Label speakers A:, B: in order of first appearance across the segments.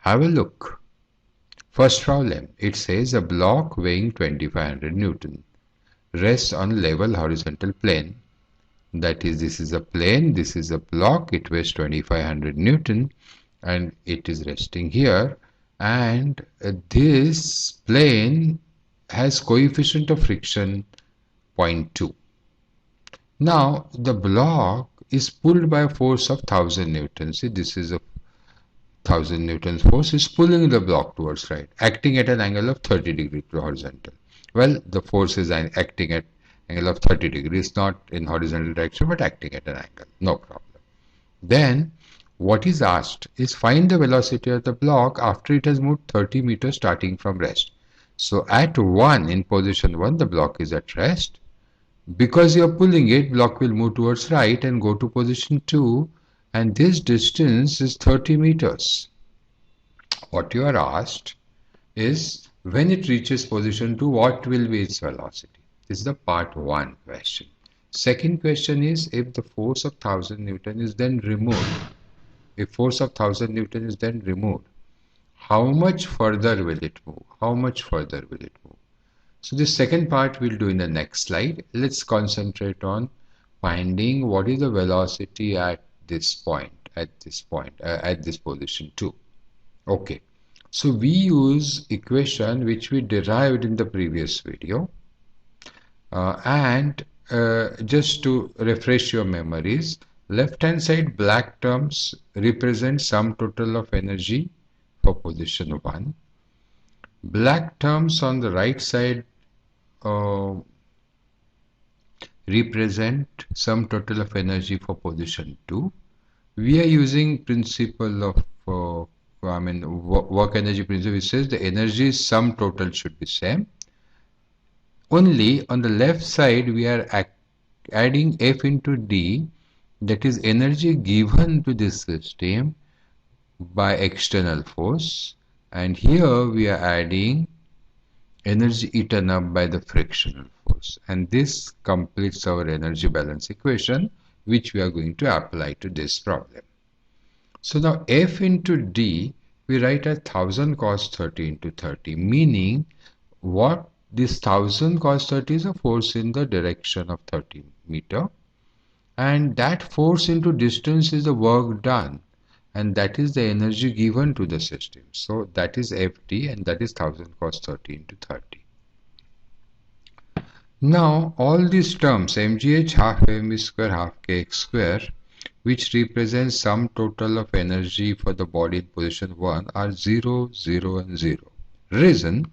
A: Have a look. First problem, it says a block weighing 2500 Newton rests on level horizontal plane. That is, this is a plane, this is a block, it weighs 2500 Newton and it is resting here, and this plane has coefficient of friction 0.2. Now the block is pulled by a force of 1000 newtons. See, this is a 1000 newtons force is pulling the block towards right, acting at an angle of 30 degrees to horizontal. Well, the force is acting at angle of 30 degrees, not in horizontal direction, but acting at an angle. No problem. Then what is asked is find the velocity of the block after it has moved 30 meters starting from rest. So at 1, in position 1, the block is at rest. Because you are pulling it, block will move towards right and go to position 2, and this distance is 30 meters. What you are asked is when it reaches position 2, what will be its velocity? This is the part 1 question. Second question is if the force of 1000 Newton is then removed, if force of 1000 Newton is then removed, how much further will it move? How much further will it move? So this second part we'll do in the next slide. Let's concentrate on finding what is the velocity at this point, at this position 2. Okay, so we use equation which we derived in the previous video, and just to refresh your memories, left hand side black terms represent sum total of energy for position 1. Black terms on the right side represent sum total of energy for position 2. We are using principle of work energy principle, which says the energy sum total should be same. Only on the left side we are adding F into D, that is energy given to this system by external force, and here we are adding energy eaten up by the frictional force, and this completes our energy balance equation which we are going to apply to this problem. So now F into D we write as 1000 cos 30 into 30, meaning what this 1000 cos 30 is a force in the direction of 30 meter, and that force into distance is the work done, and that is the energy given to the system. So that is Fd, and that is 1000 cos 30 into 30. Now all these terms mgh half mv square half kx square, which represents sum total of energy for the body in position 1, are 0, 0 and 0. Reason,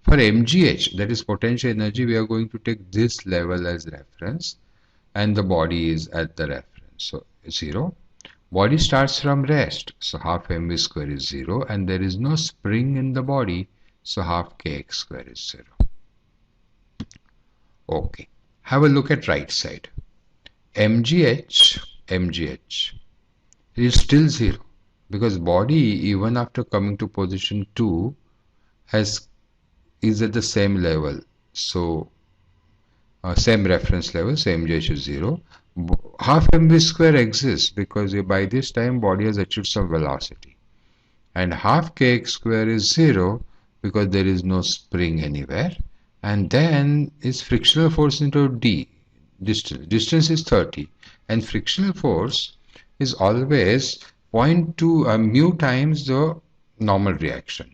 A: for mgh, that is potential energy, we are going to take this level as reference and the body is at the reference. So 0. Body starts from rest, so half mv square is 0, and there is no spring in the body, so half kx square is 0. Okay, have a look at right side. mgh is still 0 because body even after coming to position 2 is at the same level, so same reference level, so mgh is 0. Half mv square exists because by this time body has achieved some velocity, and half kx square is 0 because there is no spring anywhere, and then is frictional force into d, distance is 30, and frictional force is always 0.2 mu times the normal reaction.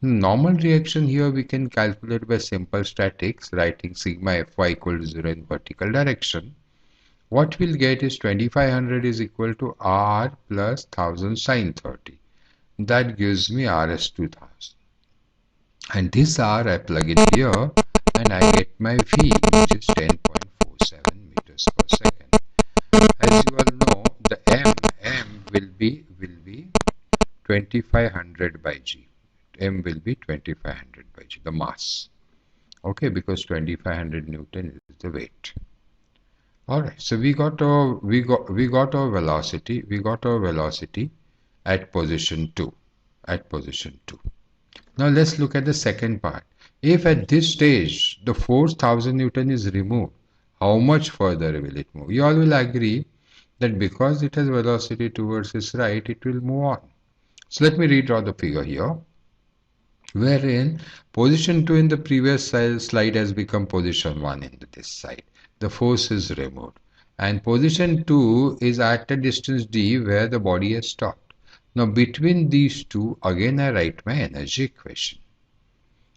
A: Normal reaction here we can calculate by simple statics, writing sigma Fy equal to 0 in vertical direction. What we'll get is 2500 is equal to R plus 1000 sine 30. That gives me R as 2000. And this R I plug in here and I get my V, which is 10.47 meters per second. As you all know, the M will be 2500 by G. M will be 2500 by G, the mass. Okay, because 2500 Newton is the weight. Alright, so we got our velocity. We got our velocity at position 2. Now let's look at the second part. If at this stage the force 1000 Newton is removed, how much further will it move? You all will agree that because it has velocity towards its right, it will move on. So let me redraw the figure here, wherein position 2 in the previous slide has become position 1 in this side. The force is removed. And position 2 is at a distance d where the body has stopped. Now between these two, again I write my energy equation,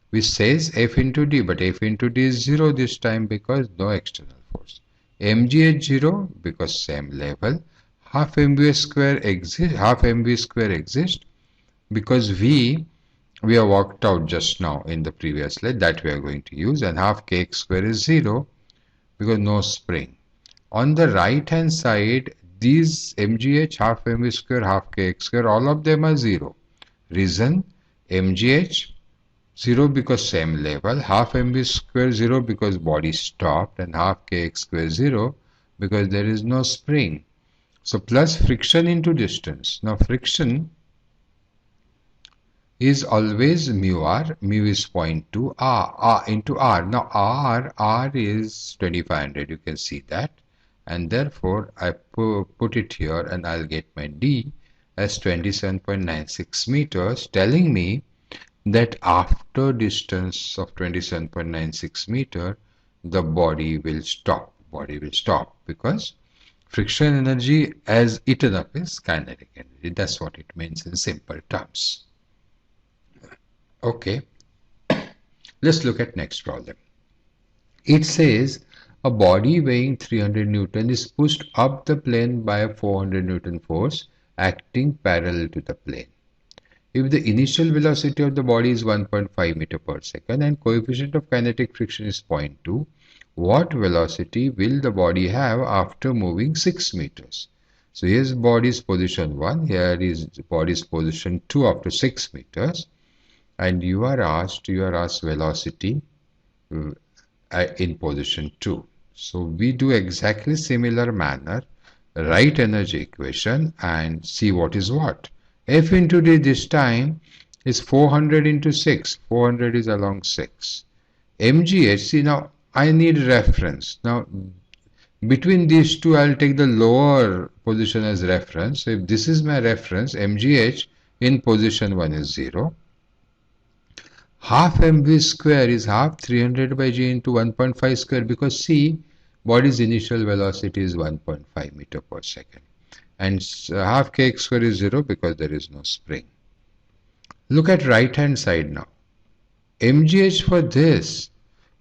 A: which says F into d, but F into d is 0 this time because no external force. Mg is 0 because same level. Half mv square exists because we have worked out just now in the previous slide that we are going to use, and half kx square is 0 because no spring. On the right hand side, these mgh, half mv square, half kx square, all of them are 0. Reason: mgh 0 because same level, half mv square 0 because body stopped, and half kx square 0 because there is no spring. So plus friction into distance. Now friction is always mu r. Mu is 0.2 r into r. Now r is 2500. You can see that, and therefore I put it here, and I'll get my d as 27.96 meters, telling me that after distance of 27.96 meter, the body will stop. Body will stop because friction energy as eaten up is kinetic energy. That's what it means in simple terms. Okay, let's look at next problem. It says a body weighing 300 Newton is pushed up the plane by a 400 Newton force acting parallel to the plane. If the initial velocity of the body is 1.5 meter per second and coefficient of kinetic friction is 0.2, what velocity will the body have after moving 6 meters? So here's body's position 1, here is body's position 2 after 6 meters, and you are asked velocity in position 2. So we do exactly similar manner, write energy equation and see what is what. F into d this time is 400 into 6. 400 is along 6. mgh, see now I need reference. Now between these two I'll take the lower position as reference. So if this is my reference, mgh in position 1 is 0. Half mv square is half 300 by g into 1.5 square because see, body's initial velocity is 1.5 meter per second. And half kx square is 0 because there is no spring. Look at right hand side now. mgh for this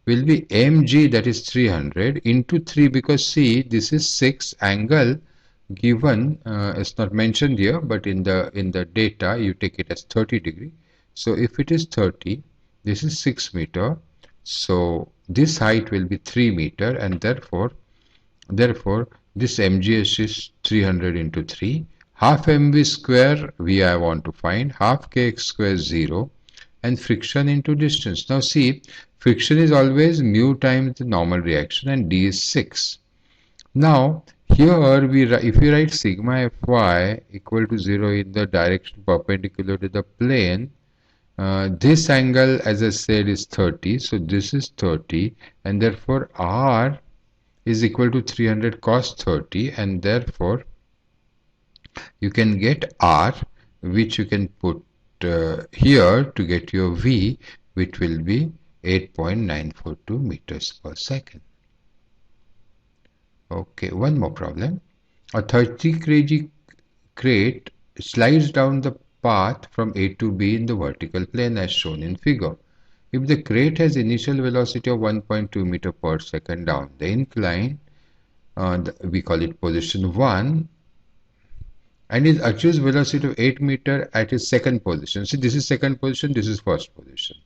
A: will be mg, that is 300, into 3 because see, this is 6 angle given, it's not mentioned here, but in the data you take it as 30 degree. So if it is 30, this is 6 meter, so this height will be 3 meter, and therefore this mgh is 300 into 3. Half mv square I want to find, half kx square 0, and friction into distance. Now see, friction is always mu times the normal reaction, and d is 6. Now here if we write sigma fy equal to 0 in the direction perpendicular to the plane, this angle, as I said, is 30, so this is 30, and therefore r is equal to 300 cos 30, and therefore you can get r, which you can put here to get your v, which will be 8.942 meters per second. Okay, one more problem. A 30 kg crate slides down the path from A to B in the vertical plane as shown in figure. If the crate has initial velocity of 1.2 meter per second down the incline, we call it position 1, and it achieves velocity of 8 meter at its second position. See, this is second position, this is first position.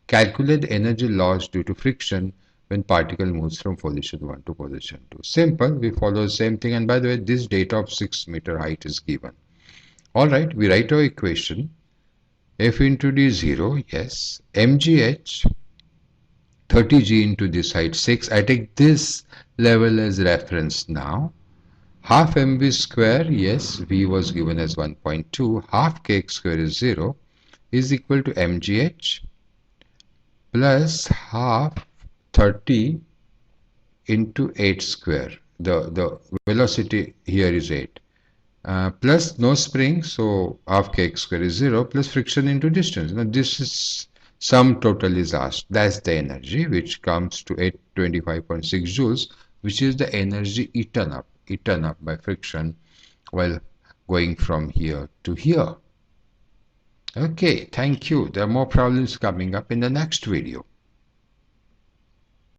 A: Calculate the energy lost due to friction when particle moves from position 1 to position 2. Simple, we follow the same thing, and by the way, this data of 6 meter height is given. Alright, we write our equation. F into d 0, yes. mgh 30g into this height 6. I take this level as reference now. Half mv square, yes, v was given as 1.2. Half kx square is 0 is equal to mgh plus half 30 into 8 square. The velocity here is 8. plus no spring, so half kx square is 0, plus friction into distance. Now this is sum total is asked. That's the energy which comes to 825.6 joules, which is the energy eaten up by friction while going from here to here. Okay, thank you. There are more problems coming up in the next video.